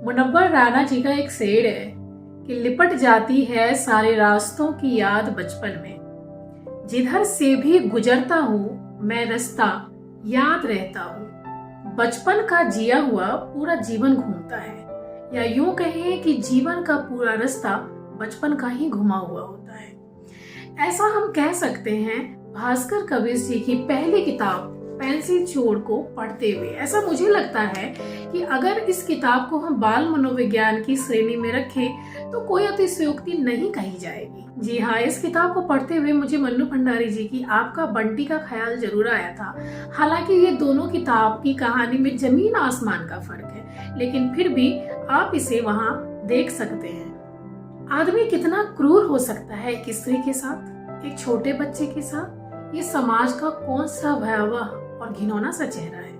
मुनव्वर राणा जी का एक शेर है कि लिपट जाती है सारे रास्तों की याद बचपन में, जिधर से भी गुजरता हूँ मैं रास्ता याद रहता हूँ। बचपन का जिया हुआ पूरा जीवन घूमता है, या यूं कहें कि जीवन का पूरा रास्ता बचपन का ही घुमा हुआ होता है। ऐसा हम कह सकते हैं भास्कर कबीर जी की पहली किताब पेंसिल चोर को पढ़ते हुए। ऐसा मुझे लगता है कि अगर इस किताब को हम बाल मनोविज्ञान की श्रेणी में रखें तो कोई अतिशयोक्ति नहीं कही जाएगी। जी हाँ, इस किताब को पढ़ते हुए मुझे मन्नू भंडारी जी की आपका बंटी का ख्याल जरूर आया था। हालांकि ये दोनों किताब की कहानी में जमीन आसमान का फर्क है, लेकिन फिर भी आप इसे वहाँ देख सकते हैं। आदमी कितना क्रूर हो सकता है एक स्त्री के साथ, एक छोटे बच्चे के साथ। ये समाज का कौन सा भयावह और घिनौना सा चेहरा है।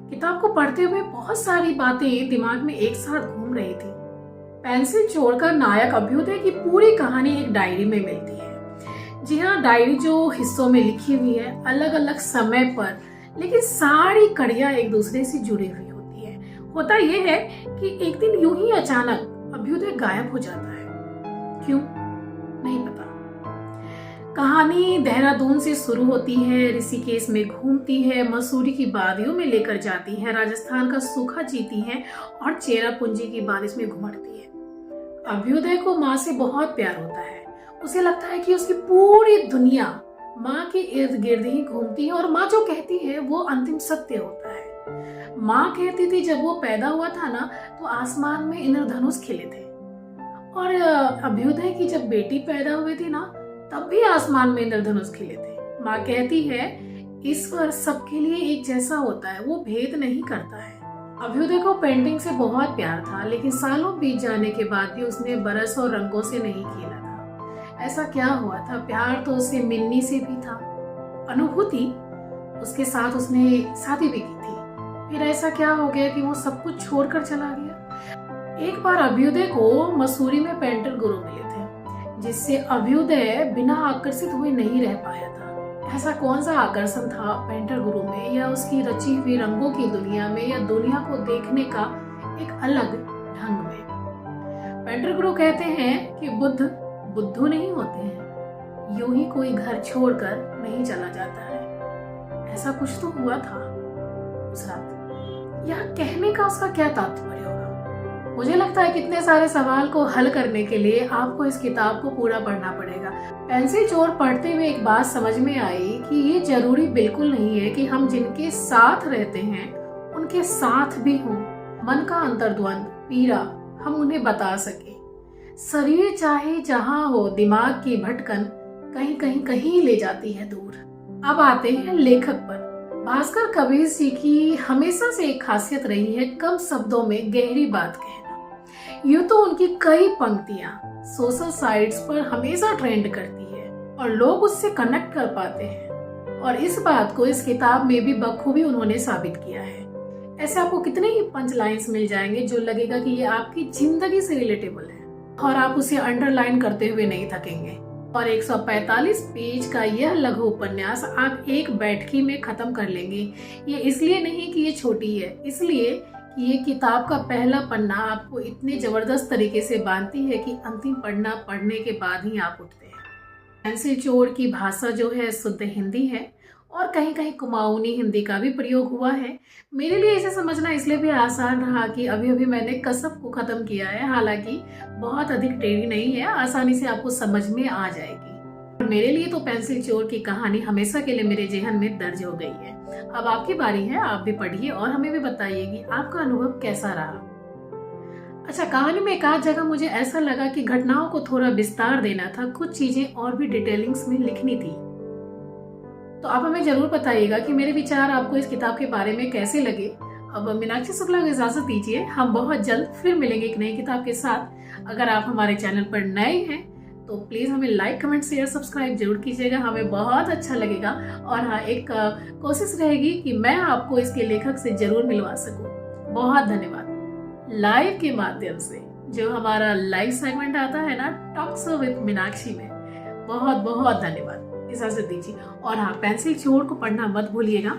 किताब को पढ़ते हुए बहुत सारी बातें दिमाग में एक साथ घूम रही थी। पेंसिल चोर का नायक अभ्युदय की पूरी कहानी एक डायरी में मिलती है। जी हाँ, डायरी जो हिस्सों में लिखी हुई है अलग अलग समय पर, लेकिन सारी कड़ियां एक दूसरे से जुड़ी हुई होती है। होता यह है कि एक दिन यूं ही अचानक अभ्युदय गायब हो जाता है। क्यों नहीं पता। कहानी देहरादून से शुरू होती है, ऋषिकेश में घूमती है, मसूरी की वादियों में लेकर जाती है, राजस्थान का सूखा जीती है और चेरापूंजी की बारिश में घुमड़ती है। अभ्युदय को माँ से बहुत प्यार होता है। उसे लगता है कि उसकी पूरी दुनिया माँ के इर्द गिर्द ही घूमती है और माँ जो कहती है वो अंतिम सत्य होता है। माँ कहती थी जब वो पैदा हुआ था ना तो आसमान में इंद्रधनुष खिले थे, और अभ्युदय की जब बेटी पैदा हुई थी ना तब भी आसमान में इंद्रधनुष खिले थे। माँ कहती है ईश्वर सबके लिए एक जैसा होता है, वो भेद नहीं करता है। अभ्युदय को पेंटिंग से बहुत प्यार था, लेकिन सालों बीत जाने के बाद भी उसने बरस और रंगों से नहीं खेला था। ऐसा क्या हुआ था? प्यार तो उसे मिन्नी से भी था, अनुभूति उसके साथ उसने शादी भी की थी। फिर ऐसा क्या हो गया कि वो सब कुछ छोड़कर चला गया? एक बार अभ्युदय को मसूरी में पेंटर गुरु मिले थे, जिससे अभ्युदय बिना आकर्षित हुए नहीं रह पाया था। ऐसा कौन सा आकर्षण था पेंटर गुरु में, या उसकी रची हुई रंगों की दुनिया में, या दुनिया को देखने का एक अलग ढंग में? पेंटर गुरु कहते हैं कि बुद्ध बुद्धू नहीं होते हैं, यूं ही कोई घर छोड़कर नहीं चला जाता है। ऐसा कुछ तो हुआ था उस रात। यह कहने का उसका क्या तात्पर्य? मुझे लगता है कितने सारे सवाल को हल करने के लिए आपको इस किताब को पूरा पढ़ना पड़ेगा। पेंसिल चोर पढ़ते हुए एक बात समझ में आई कि ये जरूरी बिल्कुल नहीं है कि हम जिनके साथ रहते हैं उनके साथ भी हों। मन का अंतर्द्वंद, पीड़ा हम उन्हें बता सके। शरीर चाहे जहां हो, दिमाग की भटकन कहीं कहीं कहीं ले जाती है दूर। अब आते हैं लेखक पर। भास्कर कबीर जी की हमेशा से एक खासियत रही है कम शब्दों में गहरी बात कहना। यूं तो उनकी कई पंक्तियां सोशल साइट्स पर हमेशा ट्रेंड करती है और लोग उससे कनेक्ट कर पाते हैं, और इस बात को इस किताब में भी बखूबी उन्होंने साबित किया है। ऐसे आपको कितने ही पंच लाइन्स मिल जाएंगे जो लगेगा कि ये आपकी जिंदगी से रिलेटेबल है और आप उसे अंडरलाइन करते हुए नहीं थकेंगे। और 145 पेज का यह लघु उपन्यास आप एक बैठकी में खत्म कर लेंगे। ये इसलिए नहीं कि ये छोटी है, इसलिए कि ये किताब का पहला पन्ना आपको इतने जबरदस्त तरीके से बांधती है कि अंतिम पन्ना पढ़ने के बाद ही आप उठते हैं। पेंसिल चोर की भाषा जो है शुद्ध हिंदी है, और कहीं कहीं कुमाऊनी हिंदी का भी प्रयोग हुआ है। मेरे लिए इसे समझना इसलिए भी आसान रहा कि अभी अभी मैंने कसब को खत्म किया है। हालांकि बहुत अधिक टेढ़ी नहीं है, आसानी से आपको समझ में आ जाएगी। और मेरे लिए तो पेंसिल चोर की कहानी हमेशा के लिए मेरे जेहन में दर्ज हो गई है। अब आपकी बारी है, आप भी पढ़िए और हमें भी बताइए कि आपका अनुभव कैसा रहा। अच्छा, कहानी में एक आध जगह मुझे ऐसा लगा कि घटनाओं को थोड़ा विस्तार देना था, कुछ चीजें और भी डिटेलिंग्स में लिखनी थी। तो आप हमें जरूर बताइएगा कि मेरे विचार आपको इस किताब के बारे में कैसे लगे। अब मीनाक्षी शुक्ला को इजाजत दीजिए, हम बहुत जल्द फिर मिलेंगे एक नई किताब के साथ। अगर आप हमारे चैनल पर नए हैं तो प्लीज हमें लाइक, कमेंट, शेयर, सब्सक्राइब जरूर कीजिएगा, हमें बहुत अच्छा लगेगा। और हाँ, एक कोशिश रहेगी कि मैं आपको इसके लेखक से जरूर मिलवा सकूं। बहुत धन्यवाद। लाइव के माध्यम से जो हमारा लाइव सेगमेंट आता है ना, टॉक्स विद मीनाक्षी में, बहुत बहुत धन्यवाद। इजाजत दीजिए। और हाँ, पेंसिल चोर को पढ़ना मत भूलिएगा।